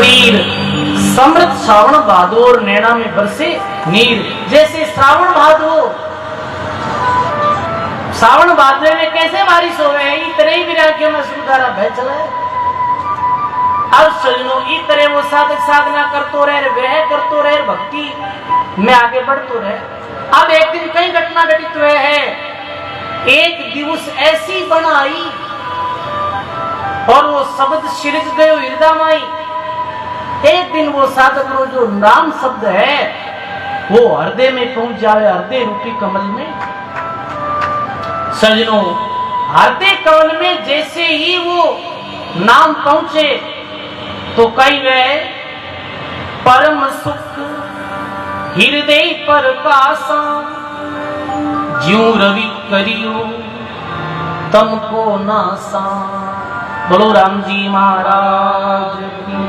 शरीर समृद्ध श्रावण भादो और नैना में बरसे नीर। जैसे श्रावण भादो, श्रावण भादवे में कैसे बारिश हो गए, इतने ही विरागियों में सुधारा बह चला है। अब सजनो इतने वो साधक साधना करतो रहे, वह करतो रहे, भक्ति में आगे बढ़तो रहे। अब एक दिन कई घटना घटित हुए है। एक दिवस ऐसी बन आई और वो शब्द सिरज गयो हृदय माई। एक दिन वो साधक रो जो नाम शब्द है वो हृदय में पहुंच जाए, हृदय रूपी कमल में। सजनो हृदय कमल में जैसे ही वो नाम पहुंचे तो कई वे परम सुख हृदय पर कासा, ज्यों रवि करियो तमको नासा। बोलो राम जी महाराज की।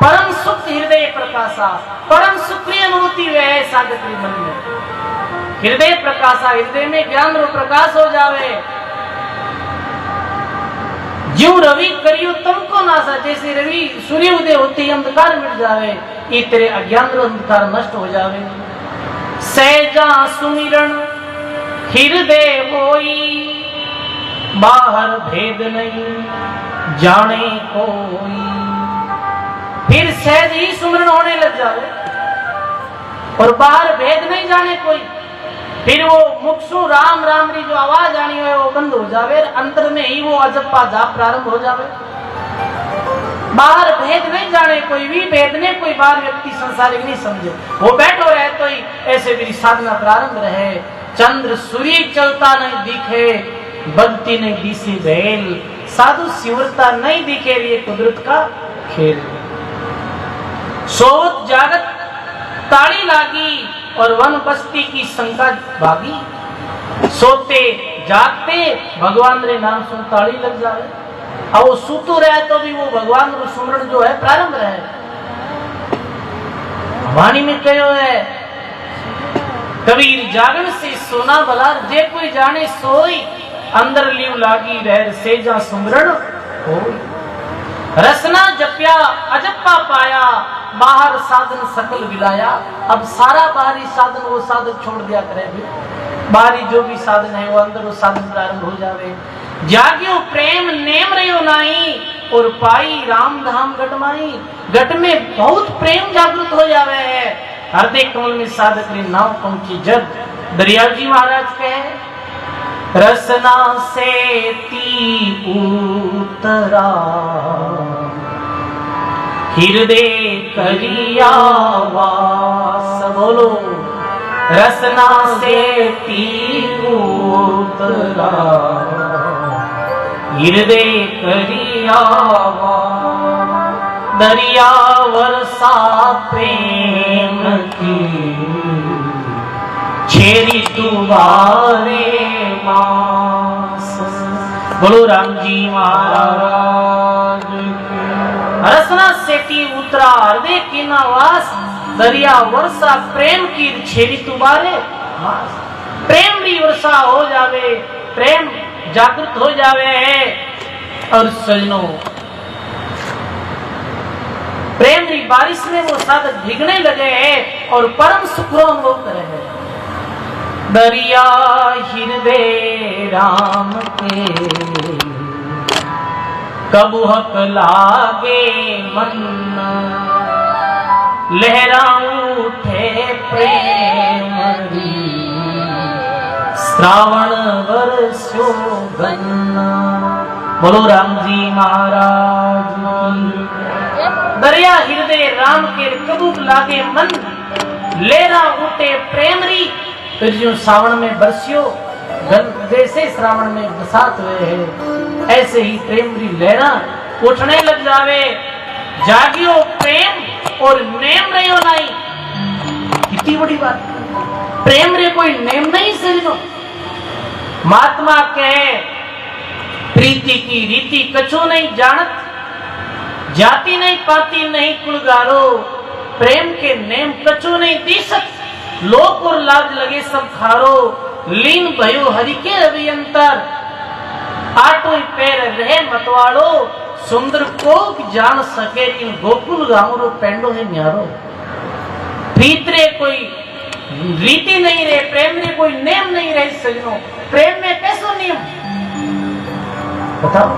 परम सुख हृदय प्रकाशा, परम सुख की अनुभूति वे है साधक के मन में। हृदय प्रकाशा, हृदय में ज्ञान रो प्रकाश हो जावे। ज्यों रवि करियो तुमको नासा, जैसे रवि सूर्य उदय होते ही अंधकार मिट जावे, ये तेरे अज्ञान रो अंधकार नष्ट हो जावे। सहजा सुमिरन हृदय होई, बाहर भेद नहीं जाने कोई। फिर सहज ही सुमरण होने लग जावे और बाहर भेद नहीं जाने कोई। फिर वो मुखसु राम राम री जो आवाज आनी है वो बंद हो जावे, अंतर में ही वो अजप्पा जाप प्रारंभ हो जावे। बाहर भेद नहीं जाने कोई, भी भेद ने कोई बाहर व्यक्ति संसारिक नहीं समझे। वो बैठो रहे तो ही ऐसे मेरी साधना प्रारंभ रहे। चंद्र सूर्य चलता नहीं दिखे, बदती नहीं दिसी भेल, साधु शिवरता नहीं दिखे, ये कुदरत का खेल। सोत जागत ताड़ी लागी और वन बस्ती की शंका भागी। सोते जागते भगवान रे नाम सुन ताड़ी लग जावे। अब वो सूतो रहे तो भी वो भगवान रो सुमरण जो है प्रारंभ रहे। वाणी में कहो है कबीर जागन से सोना भला, जे कोई जाने सोई, अंदर लीव लागी रह सेजा सुमरण होई। रसना जप्या अजप्पा पाया, बाहर साधन सकल विलाया। अब सारा बाहरी साधन वो साधन छोड़ दिया करे, बाहरी जो भी साधन है वो अंदर वो साधन प्रारंभ हो जावे। जाग्यो प्रेम नेम रहो नाई, और पाई राम धाम गटमाई। गट में बहुत प्रेम जागृत हो जावे है। हृदय कमल में साधक री नाव पहुंची जग। दरियाल जी महाराज कहे रसना से ती उतरा, हृदय करिया वास। बोलो रसना से ती उतरा, हृदय करिया वास। दरिया वर्षा प्रेम की, छेरी तुम्हारे मास। बोलो राम जी महाराज। रसना सेती उतरा हृदय की नावास, दरिया वर्षा प्रेम की छेरी तुम्हारे मास। प्रेम भी वर्षा हो जावे, प्रेम जागृत हो जावे है। और सजनो प्रेम की बारिश में वो साधक भीगने लगे हैं और परम सुख अनुभव करे हैं। दरिया हृदय राम के, कबू हक लागे मन, लहरा उठे प्रेम री, श्रावण वर्षो गन्ना। बोलो राम जी महाराज की। दरिया हृदय राम के, कबू लागे मन, लहरा उठे प्रेम री। फिर जो श्रावण में बरसियो, जैसे श्रावण में बरसात हुए है, ऐसे ही प्रेम री लहरा उठने लग जावे। जागियो प्रेम और नेम रहो नहीं। कितनी बड़ी बात, प्रेम रे कोई नेम नहीं सजनो। महात्मा कहे प्रीति की रीति कछु नहीं जानत, जाति नहीं पाती नहीं कुलगारो। प्रेम के नेम कछु नहीं दिसत, लोक और लाज लगे सब खारो। लीन भयो हरि के अभियंतर, आटो पैर रहे मतवाड़ो। सुंदर को जान सके इन गोकुल गाँव पेंडो है न्यारो। भीतरे कोई रीति नहीं रहे, प्रेम में कोई नियम नहीं रहे सजनों। प्रेम में कैसो नियम बताओ?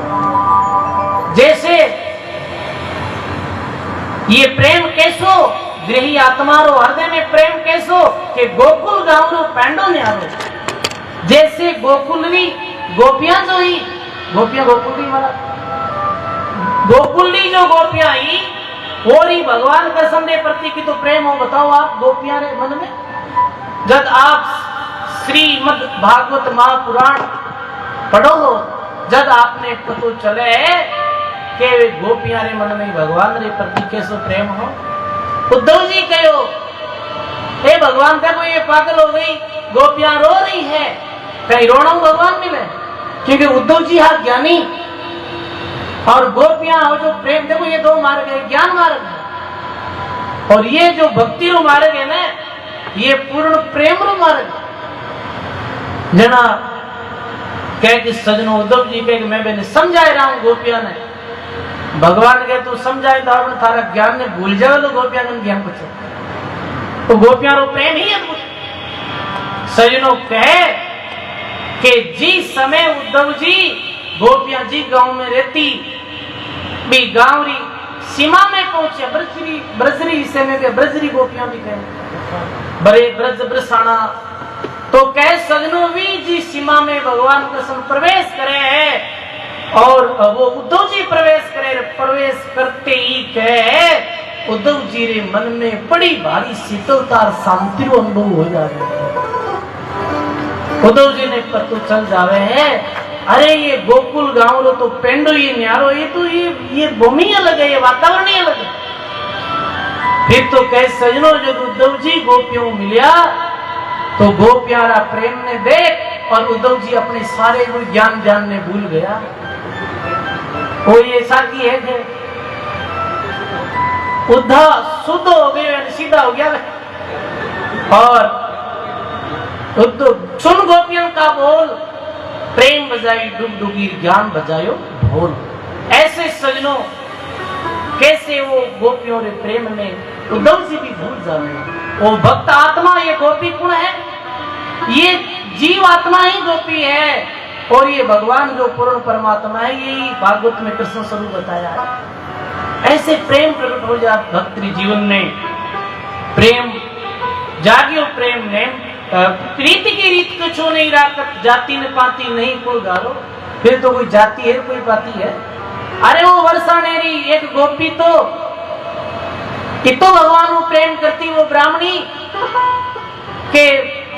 जैसे ये प्रेम कैसो गृही आत्मारो हृदय में प्रेम कैसो कि गोकुल गाँव रो पेंडो न्यारो। जैसे गोकुलवी गोपियां जो ही गोपियां गोकुली महाराज गोकुली जो गोपियां ही और ही भगवान कृष्ण के प्रति की तो प्रेम हो। बताओ आप गोपियां रे मन में जब आप श्रीमद् भागवत महापुराण पढ़ो हो, जब आपने पता चले कि गोपियां रे मन में भगवान रे प्रति कैसो प्रेम हो। उद्धव जी कहो हे भगवान देखो ये पागल हो गई, गोपियां रो रही है, कहीं रोना भगवान मिले? क्योंकि उद्धव जी हाँ ज्ञानी और गोपियां हो जो प्रेम। देखो ये दो मार्ग है, ज्ञान मार्ग है और ये जो भक्ति रो मार्ग है ना, ये पूर्ण प्रेम रो मार्ग। जना कह कि सजनों उद्धव जी कह कि मैं मैंने समझा रहा हूं गोपियां ने। भगवान कहे तू समझाए तो आपने थारा ज्ञान ने भूल जाओ लो गोपियां ने ज्ञान पूछो तो गोपियां रो प्रेम ही अद्भुत। सजनों कहे कि जिस समय उद्धव जी गोपियां जी गांव में रहती भी गांव री सीमा में पहुंचे, ब्रजरी हिस्से में भी ब्रजरी गोपियां भी कहे बड़े ब्रज ब्रसाना तो कह सजनों भी जी सीमा में भगवान कृष्ण प्रवेश करे है और वो उद्धव जी प्रवेश करे। प्रवेश करते ही कहे उद्धव जी रे मन में बड़ी भारी शीतलता और शांति रो अनुभव हो जावे। उद्धव जी ने पतो चल जावे है अरे ये गोकुल गांव रो तो पेंडो ये न्यारो, ये तो ये भूमि अलग है, ये वातावरण ही अलग है। फिर तो कह सजनों जब उद्धव जी गोपियों मिलिया तो गोपियारा प्रेम ने देख और उद्धव जी अपने सारे ज्ञान जानने भूल गया। वो ये साथी है थे उद्धव शुद्ध हो गए, सीधा हो गया और सुन गोपियन का बोल प्रेम बजाई डुगडुगी ज्ञान बजायो ढोल। ऐसे सजनों कैसे वो गोपियों रे प्रेम में उद्धव जी भी भूल जावे। वो भक्त आत्मा ये गोपी गुण है, ये जीव आत्मा ही गोपी है और ये भगवान जो पूर्ण परमात्मा है यही भागवत में कृष्ण स्वरूप बताया है। ऐसे प्रेम प्रकट हो जाए भक्त जीवन में। प्रेम जागियो प्रेम ने रीति की रीत कुछ नहीं राकत, जाति ने पाती नहीं कोई गारो। फिर तो कोई जाति है कोई पाती है। अरे वो वर्षा नेरी एक गोपी तो भगवान को प्रेम करती, वो ब्राह्मणी के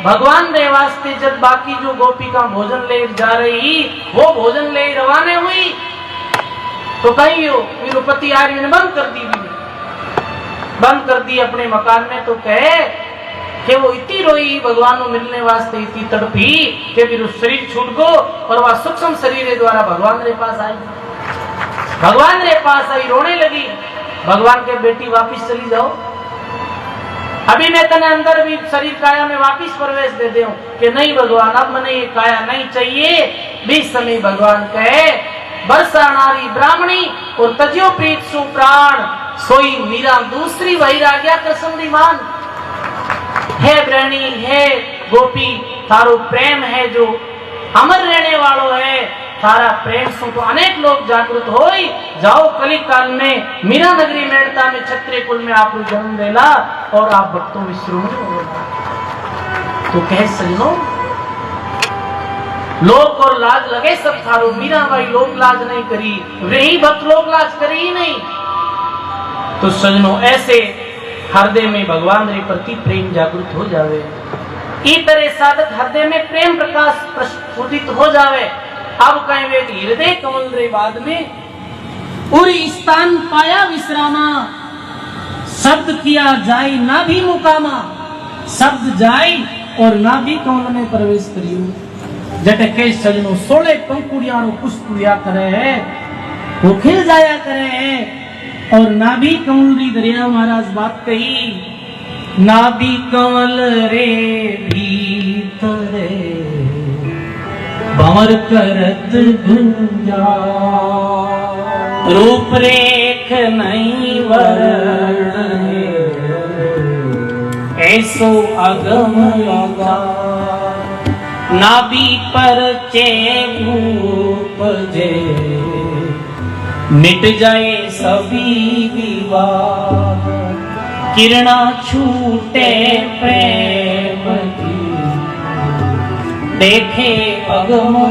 भगवान रे वास्ते जब बाकी जो गोपी का भोजन ले जा रही वो भोजन ले रवाने हुई तो कहीं विरुपति आर्य ने बंद कर दी अपने मकान में। तो कहे कि वो इतनी रोई भगवान को मिलने वास्ते, इतनी तड़पी कि फिर उस शरीर छूट गो और वह सूक्ष्म शरीर द्वारा भगवान रे पास आई। भगवान रे पास आई, रोने लगी। भगवान के बेटी वापिस चली जाओ, अभी मैं तने अंदर भी शरीर काया में वापिस प्रवेश दे दूं कि नहीं भगवान अब मैंने ये काया नहीं चाहिए। बीच समय भगवान कहे वर्षा नारी ब्राह्मणी और तजियो प्रीत सुप्राण सोई मीरा दूसरी वैराग्या कृष्ण मान। हे ब्रहणी हे गोपी थारो प्रेम है जो अमर रहने वालों है, थारा प्रेम सु तो अनेक लोग जागृत हो जाओ। कली काल में मीरा नगरी मेड़ता में क्षत्रिय कुल में आप जन्म देला और आप भक्तों में श्रोमणी हो। तो कह सजनो लोक और लाज लगे सब थारो, मीरा भाई लोक लाज नहीं करी, रही भक्त लोक लाज करी ही नहीं। तो सजनो ऐसे हृदय में भगवान रे प्रति प्रेम जागृत हो जावे। इस तरह साधक हृदय में प्रेम प्रकाश प्रस्फुटित हो जावे। अब कहें वे हृदय कमल रे बाद में उरी स्थान पाया विश्रामा, शब्द किया जाय ना भी मुकामा। शब्द जाय और ना भी कमल में प्रवेश करियो। जटे के सजनो 16 पंखुड़ियां पुष्प लिया करे है, वो खिल जाया करे है। और नाभि कमल री दरिया महाराज बात कही, नाभि कमल रे भीतरे भंवर करत गुंजा। रूपरेख नहीं वर्ण है, ऐसो अगम अगाध। नाभि पर उपजे, मिट जाए सभी विवाद। किरणा छूटे प्रेम की, देखे अगम